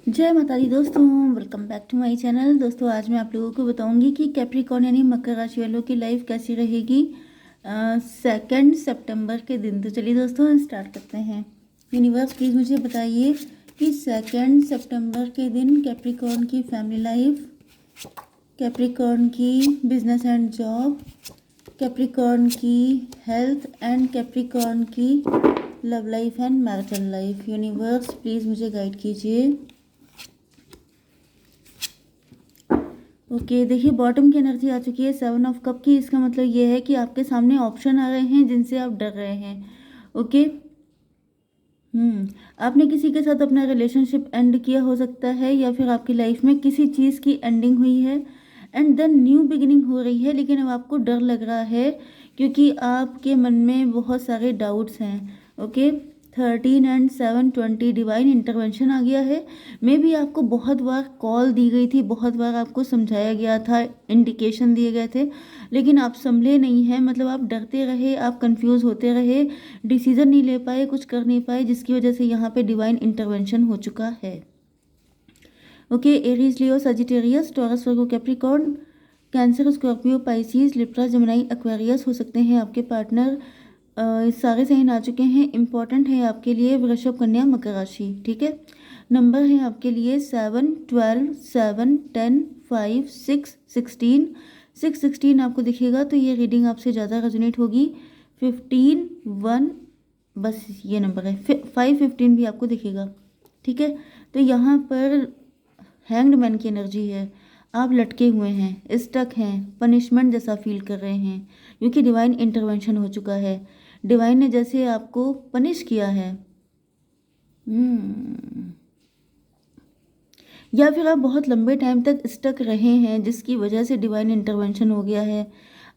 जय माता दी दोस्तों, welcome back to my channel. दोस्तों आज मैं आप लोगों को बताऊंगी कि कैप्रिकॉर्न यानी मकर राशि वालों की लाइफ कैसी रहेगी 2 सितंबर के दिन। तो चलिए दोस्तों हम स्टार्ट करते हैं। यूनिवर्स प्लीज़ मुझे बताइए कि 2 सितंबर के दिन कैप्रिकॉर्न की फैमिली लाइफ, कैप्रिकॉर्न की बिजनेस एंड जॉब, कैप्रिकॉर्न की हेल्थ एंड कैप्रिकॉर्न की love life and marital life. Universe please मुझे गाइड कीजिए। ओके देखिए बॉटम की एनर्जी आ चुकी है 7 ऑफ कप की। इसका मतलब ये है कि आपके सामने ऑप्शन आ रहे हैं जिनसे आप डर रहे हैं। ओके आपने किसी के साथ अपना रिलेशनशिप एंड किया हो सकता है, या फिर आपकी लाइफ में किसी चीज़ की एंडिंग हुई है एंड देन न्यू बिगिनिंग हो रही है, लेकिन अब आपको डर लग रहा है क्योंकि आपके मन में बहुत सारे डाउट्स हैं। ओके 13 एंड 7 20 डिवाइन इंटरवेंशन आ गया है। मे भी आपको बहुत बार कॉल दी गई थी, बहुत बार आपको समझाया गया था, इंडिकेशन दिए गए थे, लेकिन आप संभले नहीं हैं। मतलब आप डरते रहे, आप कंफ्यूज होते रहे, डिसीजन नहीं ले पाए, कुछ कर नहीं पाए, जिसकी वजह से यहाँ पे डिवाइन इंटरवेंशन हो चुका है। Okay Aries, Leo, Sagittarius, Taurus, Virgo, Capricorn, Cancer, Scorpio, Pisces, Libra, Gemini, Aquarius हो सकते हैं आपके पार्टनर। सारे साइन आ चुके हैं। इम्पॉर्टेंट है आपके लिए वृषभ, कन्या, मकर राशि। ठीक है, नंबर है आपके लिए 7 12 7 10 5 6 16 6 16 आपको दिखेगा तो ये रीडिंग आपसे ज़्यादा रेजोनेट होगी। 15 1 बस ये नंबर है। 5 15 भी आपको दिखेगा। ठीक है, तो यहाँ पर हैंग्ड मैन की एनर्जी है। आप लटके हुए हैं, स्टक हैं, पनिशमेंट जैसा फील कर रहे हैं क्योंकि डिवाइन इंटरवेंशन हो चुका है। डिवाइन ने जैसे आपको पनिश किया है। या फिर आप बहुत लंबे टाइम तक स्टक रहे हैं जिसकी वजह से डिवाइन इंटरवेंशन हो गया है।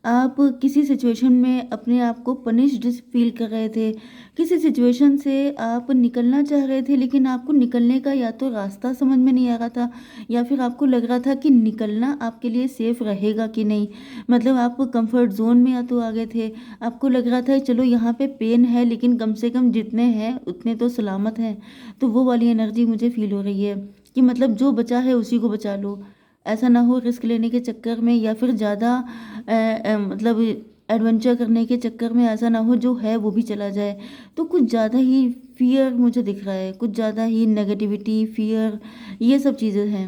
आप किसी सिचुएशन में अपने आप को पनिश्ड फील कर रहे थे, किसी सिचुएशन से आप निकलना चाह रहे थे, लेकिन आपको निकलने का या तो रास्ता समझ में नहीं आ रहा था, या फिर आपको लग रहा था कि निकलना आपके लिए सेफ रहेगा कि नहीं। मतलब आप कंफर्ट जोन में या तो आ गए थे, आपको लग रहा था चलो यहाँ पे पेन है लेकिन कम से कम जितने हैं उतने तो सलामत हैं। तो वो वाली एनर्जी मुझे फील हो रही है कि मतलब जो बचा है उसी को बचा लो। ऐसा ना हो रिस्क लेने के चक्कर में या फिर ज़्यादा मतलब एडवेंचर करने के चक्कर में ऐसा ना हो जो है वो भी चला जाए। तो कुछ ज़्यादा ही फियर मुझे दिख रहा है, कुछ ज़्यादा ही नेगेटिविटी, फियर, ये सब चीज़ें हैं।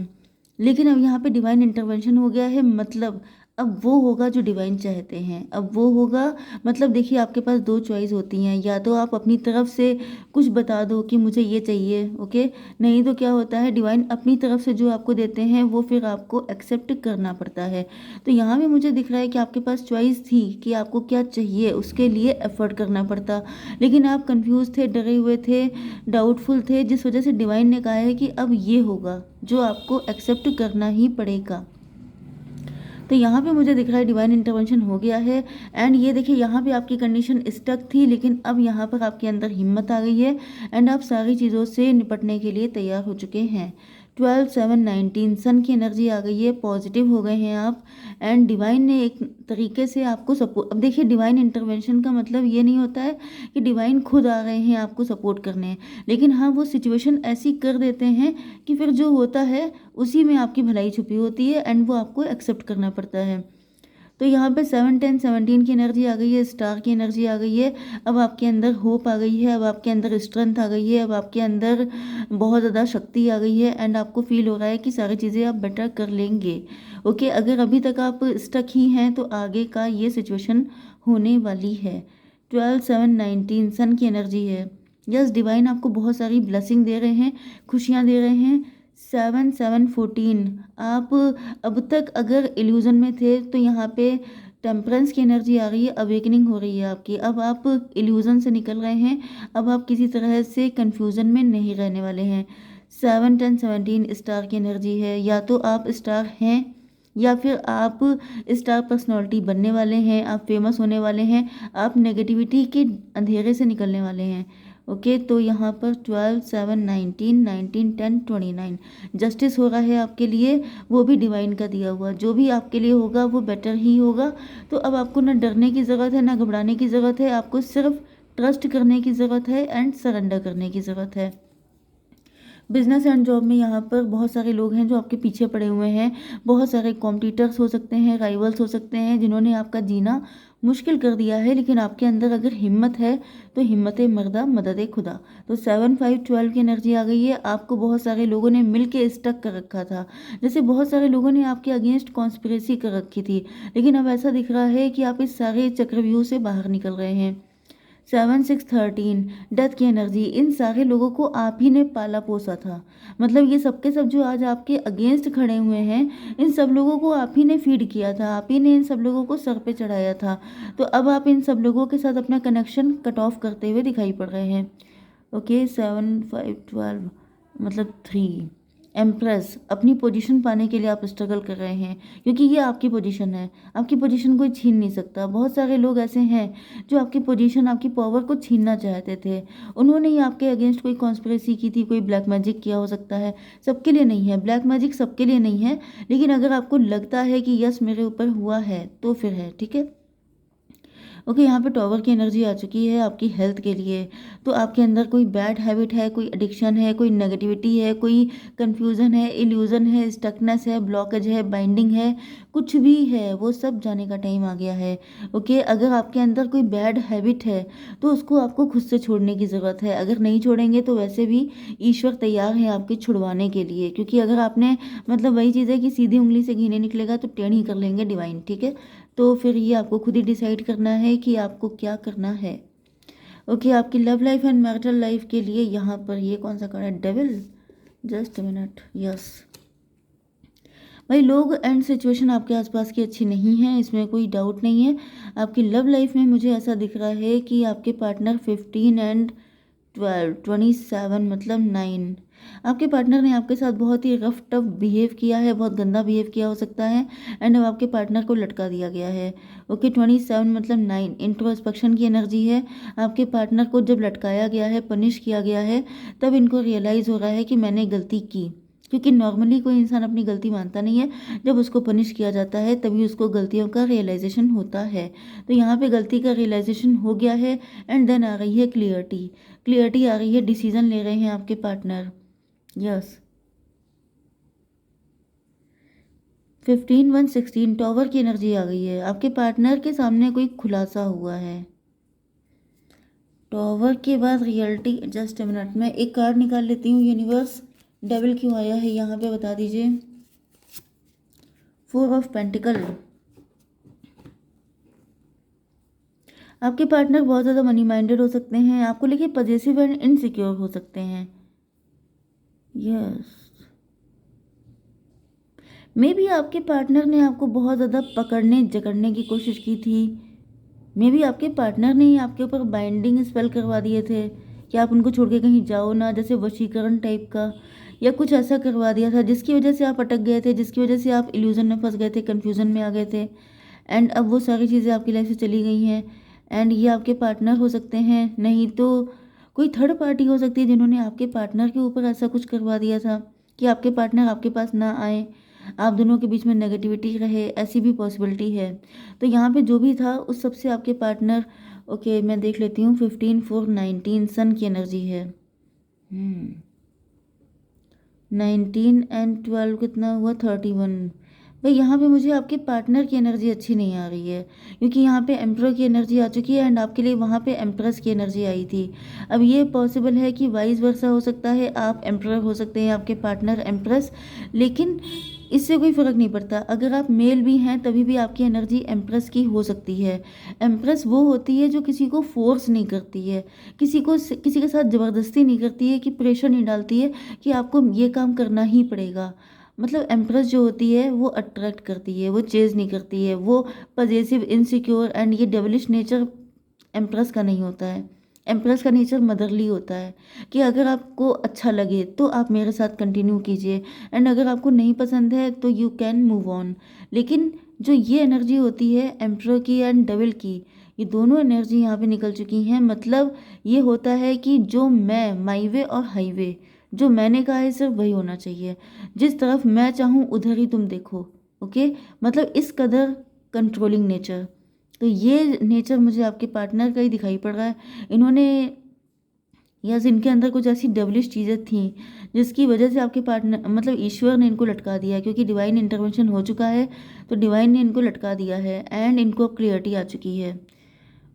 लेकिन अब यहाँ पे डिवाइन इंटरवेंशन हो गया है। मतलब अब वो होगा जो डिवाइन चाहते हैं, अब वो होगा। मतलब देखिए आपके पास दो चॉइस होती हैं, या तो आप अपनी तरफ से कुछ बता दो कि मुझे ये चाहिए, ओके, नहीं तो क्या होता है डिवाइन अपनी तरफ से जो आपको देते हैं वो फिर आपको एक्सेप्ट करना पड़ता है। तो यहाँ भी मुझे दिख रहा है कि आपके पास चॉइस थी कि आपको क्या चाहिए, उसके लिए एफर्ट करना पड़ता, लेकिन आप कंफ्यूज थे, डरे हुए थे, डाउटफुल थे, जिस वजह से डिवाइन ने कहा है कि अब ये होगा जो आपको एक्सेप्ट करना ही पड़ेगा। तो यहाँ पे मुझे दिख रहा है डिवाइन इंटरवेंशन हो गया है। एंड ये देखिए यहाँ पे आपकी कंडीशन स्टक थी, लेकिन अब यहाँ पर आपके अंदर हिम्मत आ गई है एंड आप सारी चीज़ों से निपटने के लिए तैयार हो चुके हैं। 12 7 19 सन की एनर्जी आ गई है, पॉजिटिव हो गए हैं आप। एंड डिवाइन ने एक तरीके से आपको सपोर्ट, अब देखिए डिवाइन इंटरवेंशन का मतलब ये नहीं होता है कि डिवाइन खुद आ रहे हैं आपको सपोर्ट करने, लेकिन हाँ वो सिचुएशन ऐसी कर देते हैं कि फिर जो होता है उसी में आपकी भलाई छुपी होती है एंड वो आपको एक्सेप्ट करना पड़ता है। तो यहाँ पे 7 10 17 की एनर्जी आ गई है, स्टार की एनर्जी आ गई है। अब आपके अंदर होप आ गई है, अब आपके अंदर स्ट्रेंथ आ गई है, अब आपके अंदर बहुत ज़्यादा शक्ति आ गई है एंड आपको फील हो रहा है कि सारी चीज़ें आप बेटर कर लेंगे। ओके, अगर अभी तक आप स्टक ही हैं तो आगे का ये सिचुएशन होने वाली है। 12 7 19 सन की एनर्जी है। यस, डिवाइन आपको बहुत सारी ब्लेसिंग दे रहे हैं, खुशियाँ दे रहे हैं। 7 7 14 आप अब तक अगर इल्यूजन में थे तो यहाँ पे टेम्परेंस की एनर्जी आ रही है, अवेकनिंग हो रही है आपकी। अब आप इल्यूजन से निकल रहे हैं, अब आप किसी तरह से कंफ्यूजन में नहीं रहने वाले हैं। 7 10 17 स्टार की एनर्जी है। या तो आप स्टार हैं या फिर आप स्टार पर्सनालिटी बनने वाले हैं, आप फेमस होने वाले हैं, आप नेगेटिविटी के अंधेरे से निकलने वाले हैं। ओके तो यहाँ पर 12 7 19 19 10 29 जस्टिस हो रहा है आपके लिए, वो भी डिवाइन का दिया हुआ। जो भी आपके लिए होगा वो बेटर ही होगा। तो अब आपको ना डरने की ज़रूरत है, ना घबराने की ज़रूरत है, आपको सिर्फ ट्रस्ट करने की ज़रूरत है एंड सरेंडर करने की ज़रूरत है। बिजनेस एंड जॉब में यहाँ पर बहुत सारे लोग हैं जो आपके पीछे पड़े हुए हैं। बहुत सारे कॉम्पिटिटर्स हो सकते हैं, राइवल्स हो सकते हैं, जिन्होंने आपका जीना मुश्किल कर दिया है। लेकिन आपके अंदर अगर हिम्मत है तो हिम्मत मर्दा मदद खुदा। तो 7 5 12 की एनर्जी आ गई है। आपको बहुत सारे लोगों ने मिल के स्टक कर रखा था, जैसे बहुत सारे लोगों ने आपके अगेंस्ट कॉन्स्पिरेसी कर रखी थी। लेकिन अब ऐसा दिख रहा है कि आप इस सारे चक्रव्यूह से बाहर निकल रहे हैं। 7 6 13 डेथ की एनर्जी, इन सारे लोगों को आप ही ने पाला पोसा था। मतलब ये सब के सब जो आज आपके अगेंस्ट खड़े हुए हैं, इन सब लोगों को आप ही ने फीड किया था, आप ही ने इन सब लोगों को सर पे चढ़ाया था। तो अब आप इन सब लोगों के साथ अपना कनेक्शन कट ऑफ करते हुए दिखाई पड़ रहे हैं। ओके, 7 5 12 मतलब 3 एम्प्रेस, अपनी पोजीशन पाने के लिए आप स्ट्रगल कर रहे हैं, क्योंकि ये आपकी पोजीशन है। आपकी पोजीशन कोई छीन नहीं सकता। बहुत सारे लोग ऐसे हैं जो आपकी पोजीशन, आपकी पावर को छीनना चाहते थे। उन्होंने ही आपके अगेंस्ट कोई कॉन्स्पिरेसी की थी, कोई ब्लैक मैजिक किया हो सकता है। सबके लिए नहीं है ब्लैक मैजिक, सबके लिए नहीं है। लेकिन अगर आपको लगता है कि यस मेरे ऊपर हुआ है तो फिर है, ठीक है। ओके, यहाँ पे टॉवर की एनर्जी आ चुकी है आपकी हेल्थ के लिए। तो आपके अंदर कोई बैड हैबिट है, कोई एडिक्शन है, कोई नेगेटिविटी है, कोई कंफ्यूजन है, इल्यूजन है, स्टकनेस है, ब्लॉकेज है, बाइंडिंग है, कुछ भी है, वो सब जाने का टाइम आ गया है। ओके, अगर आपके अंदर कोई बैड हैबिट है तो उसको आपको खुद से छोड़ने की ज़रूरत है। अगर नहीं छोड़ेंगे तो वैसे भी ईश्वर तैयार है आपके छुड़वाने के लिए, क्योंकि अगर आपने, मतलब वही चीज़ है कि सीधी उंगली से घी नहीं निकलेगा तो टेढ़ी कर लेंगे डिवाइन, ठीक है। तो फिर ये आपको खुद ही डिसाइड करना है कि आपको क्या करना है। ओके, आपकी love life and marital life के लिए यहाँ पर ये कौन सा कार्ड है, डेविल। जस्ट मिनट, यस भाई, लोग एंड सिचुएशन आपके आसपास की अच्छी नहीं है, इसमें कोई डाउट नहीं है। आपकी लव लाइफ में मुझे ऐसा दिख रहा है कि आपके पार्टनर 15 एंड 12 27 मतलब 9, आपके पार्टनर ने आपके साथ बहुत ही रफ टफ बिहेव किया है, बहुत गंदा बिहेव किया हो सकता है। एंड अब आपके पार्टनर को लटका दिया गया है। ओके, 27 मतलब 9 इंट्रोस्पेक्शन की एनर्जी है। आपके पार्टनर को जब लटकाया गया है, पनिश किया गया है, तब इनको रियलाइज़ हो रहा है कि मैंने गलती की। क्योंकि नॉर्मली कोई इंसान अपनी गलती मानता नहीं है, जब उसको पनिश किया जाता है तभी उसको गलतियों का रियलाइजेशन होता है। तो यहाँ पे गलती का रियलाइजेशन हो गया है। एंड देन आ रही है क्लियरिटी, क्लियरिटी आ रही है, डिसीजन ले रहे हैं आपके पार्टनर। यस, 15 1 16 टॉवर की एनर्जी आ गई है। आपके पार्टनर के सामने कोई खुलासा हुआ है। टॉवर के बाद रियलिटी, जस्ट अ मिनट में एक कार्ड निकाल लेती हूँ। यूनिवर्स, डेविल क्यों आया है यहाँ पे बता दीजिए। 4 ऑफ पेंटिकल, आपके पार्टनर बहुत ज़्यादा मनी माइंडेड हो सकते हैं, आपको लेके पजेसिव एंड इनसिक्योर हो सकते हैं। यस, मे बी आपके पार्टनर ने आपको बहुत ज़्यादा पकड़ने जकड़ने की कोशिश की थी। मे बी आपके पार्टनर ने ही आपके ऊपर बाइंडिंग स्पेल करवा दिए थे कि आप उनको छोड़ के कहीं जाओ ना, जैसे वशीकरण टाइप का, या कुछ ऐसा करवा दिया था जिसकी वजह से आप अटक गए थे, जिसकी वजह से आप इल्यूजन में फंस गए थे, कन्फ्यूज़न में आ गए थे। एंड अब वो सारी चीज़ें आपकी लाइफ से चली गई हैं। एंड ये आपके पार्टनर हो सकते हैं, नहीं तो कोई थर्ड पार्टी हो सकती है जिन्होंने आपके पार्टनर के ऊपर ऐसा कुछ करवा दिया था कि आपके पार्टनर आपके पास ना आए, आप दोनों के बीच में नेगेटिविटी रहे, ऐसी भी पॉसिबिलिटी है। तो यहाँ पे जो भी था उस सब से आपके पार्टनर, ओके मैं देख लेती हूँ, 15 4 19 सन की एनर्जी है। 19 एंड 12 कितना हुआ, 31। भाई यहाँ पे मुझे आपके पार्टनर की एनर्जी अच्छी नहीं आ रही है, क्योंकि यहाँ पे एम्परर की एनर्जी आ चुकी है एंड आपके लिए वहाँ पे एम्प्रेस की एनर्जी आई थी। अब ये पॉसिबल है कि वाइस वर्सा हो सकता है, आप एम्परर हो सकते हैं, आपके पार्टनर एम्प्रेस। लेकिन इससे कोई फ़र्क नहीं पड़ता, अगर आप मेल भी हैं तभी भी आपकी एनर्जी एम्प्रेस की हो सकती है। एम्प्रेस वो होती है जो किसी को फोर्स नहीं करती है, किसी के साथ ज़बरदस्ती नहीं करती है, कि प्रेशर नहीं डालती है कि आपको ये काम करना ही पड़ेगा। मतलब एम्प्रेस जो होती है वो अट्रैक्ट करती है, वो चेज़ नहीं करती है, वो पजेसिव इनसिक्योर एंड ये डेविलिश नेचर एम्प्रेस का नहीं होता है। एम्प्रेस का नेचर मदरली होता है कि अगर आपको अच्छा लगे तो आप मेरे साथ कंटिन्यू कीजिए, एंड अगर आपको नहीं पसंद है तो यू कैन मूव ऑन। लेकिन जो ये एनर्जी होती है एम्प्रेस की एंड डेविल की, ये दोनों एनर्जी यहाँ पे निकल चुकी हैं। मतलब ये होता है कि जो मैं, माई वे और हाईवे, जो मैंने कहा है सिर्फ वही होना चाहिए, जिस तरफ मैं चाहूँ उधर ही तुम देखो। ओके, मतलब इस कदर कंट्रोलिंग नेचर। तो ये नेचर मुझे आपके पार्टनर का ही दिखाई पड़ रहा है। इन्होंने या इनके अंदर कुछ ऐसी डेविलिश चीज़ें थी जिसकी वजह से आपके पार्टनर मतलब ईश्वर ने इनको लटका दिया है, क्योंकि डिवाइन इंटरवेंशन हो चुका है तो डिवाइन ने इनको लटका दिया है एंड इनको अब क्लियरिटी आ चुकी है।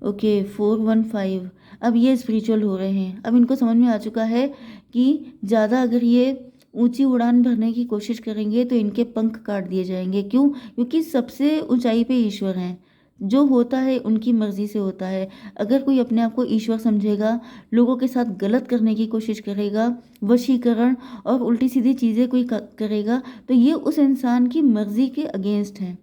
ओके 415। अब ये स्पिरिचुअल हो रहे हैं, अब इनको समझ में आ चुका है कि ज़्यादा अगर ये ऊंची उड़ान भरने की कोशिश करेंगे तो इनके पंख काट दिए जाएंगे। क्यों? क्योंकि सबसे ऊंचाई पे ईश्वर हैं, जो होता है उनकी मर्जी से होता है। अगर कोई अपने आप को ईश्वर समझेगा, लोगों के साथ गलत करने की कोशिश करेगा, वशीकरण और उल्टी सीधी चीज़ें कोई करेगा, तो ये उस इंसान की मर्जी के अगेंस्ट है।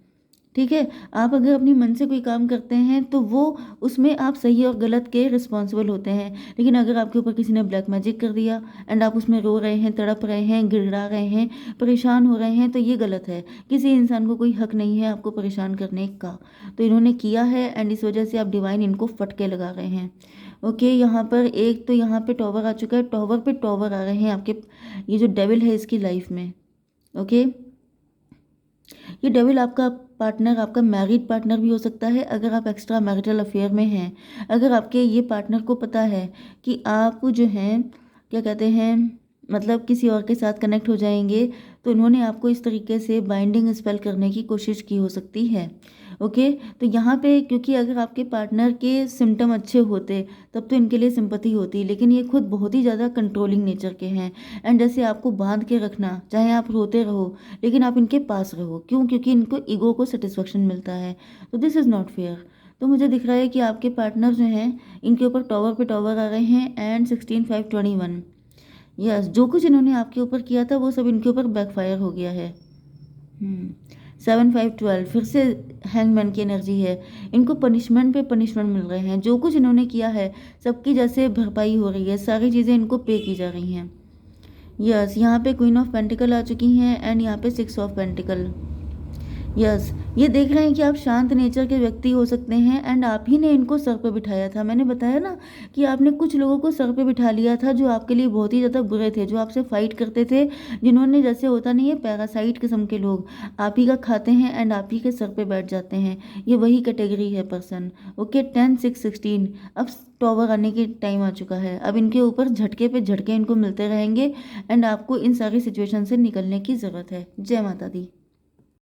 ठीक है, आप अगर अपनी मन से कोई काम करते हैं तो वो उसमें आप सही और गलत के रिस्पॉन्सिबल होते हैं। लेकिन अगर आपके ऊपर किसी ने ब्लैक मैजिक कर दिया एंड आप उसमें रो रहे हैं, तड़प रहे हैं, गिड़गिड़ा रहे हैं, परेशान हो रहे हैं, तो ये गलत है। किसी इंसान को कोई हक नहीं है आपको परेशान करने का, तो इन्होंने किया है एंड इस वजह से आप डिवाइन इनको फटके लगा रहे हैं। ओके, यहाँ पर एक तो यहाँ पे टॉवर आ चुका है, टॉवर पे टॉवर आ रहे हैं आपके, ये जो डेविल है इसकी लाइफ में। ओके, ये डेविल आपका पार्टनर, आपका मैरिड पार्टनर भी हो सकता है अगर आप एक्स्ट्रा मैरिटल अफेयर में हैं। अगर आपके ये पार्टनर को पता है कि आप जो हैं क्या कहते हैं मतलब किसी और के साथ कनेक्ट हो जाएंगे, तो उन्होंने आपको इस तरीके से बाइंडिंग स्पेल करने की कोशिश की हो सकती है। ओके, तो यहाँ पे क्योंकि अगर आपके पार्टनर के सिम्टम अच्छे होते तब तो इनके लिए सिंपैथी होती, लेकिन ये खुद बहुत ही ज़्यादा कंट्रोलिंग नेचर के हैं एंड जैसे आपको बांध के रखना, चाहे आप रोते रहो लेकिन आप इनके पास रहो। क्यों? क्योंकि इनको ईगो को सेटिस्फेक्शन मिलता है, तो दिस इज़ नॉट फेयर। तो मुझे दिख रहा है कि आपके पार्टनर जो हैं इनके ऊपर टॉवर पे टॉवर आ रहे हैं एंड 16/5/21। यस, जो कुछ इन्होंने आपके ऊपर किया था वो सब इनके ऊपर बैकफायर हो गया है। 7/5/12 फिर से हैंगमैन की एनर्जी है। इनको पनिशमेंट पे पनिशमेंट मिल रहे हैं, जो कुछ इन्होंने किया है सबकी जैसे भरपाई हो रही है, सारी चीज़ें इनको पे की जा रही हैं। यस, यहाँ पे क्वीन ऑफ पेंटिकल आ चुकी हैं एंड यहाँ पे 6 ऑफ पेंटिकल। यस, ये देख रहे हैं कि आप शांत नेचर के व्यक्ति हो सकते हैं एंड आप ही ने इनको सर पे बिठाया था। मैंने बताया ना कि आपने कुछ लोगों को सर पे बिठा लिया था जो आपके लिए बहुत ही ज़्यादा बुरे थे, जो आपसे फाइट करते थे, जिन्होंने जैसे होता नहीं है पैरासाइट किस्म के लोग, आप ही का खाते हैं एंड आप ही के सर पे बैठ जाते हैं। ये वही कैटेगरी है पर्सन। ओके, 10/6/16। अब टॉवर आने की टाइम आ चुका है। अब इनके ऊपर झटके पे झटके इनको मिलते रहेंगे एंड आपको इन सारी सिचुएशन से निकलने की ज़रूरत है। जय माता दी।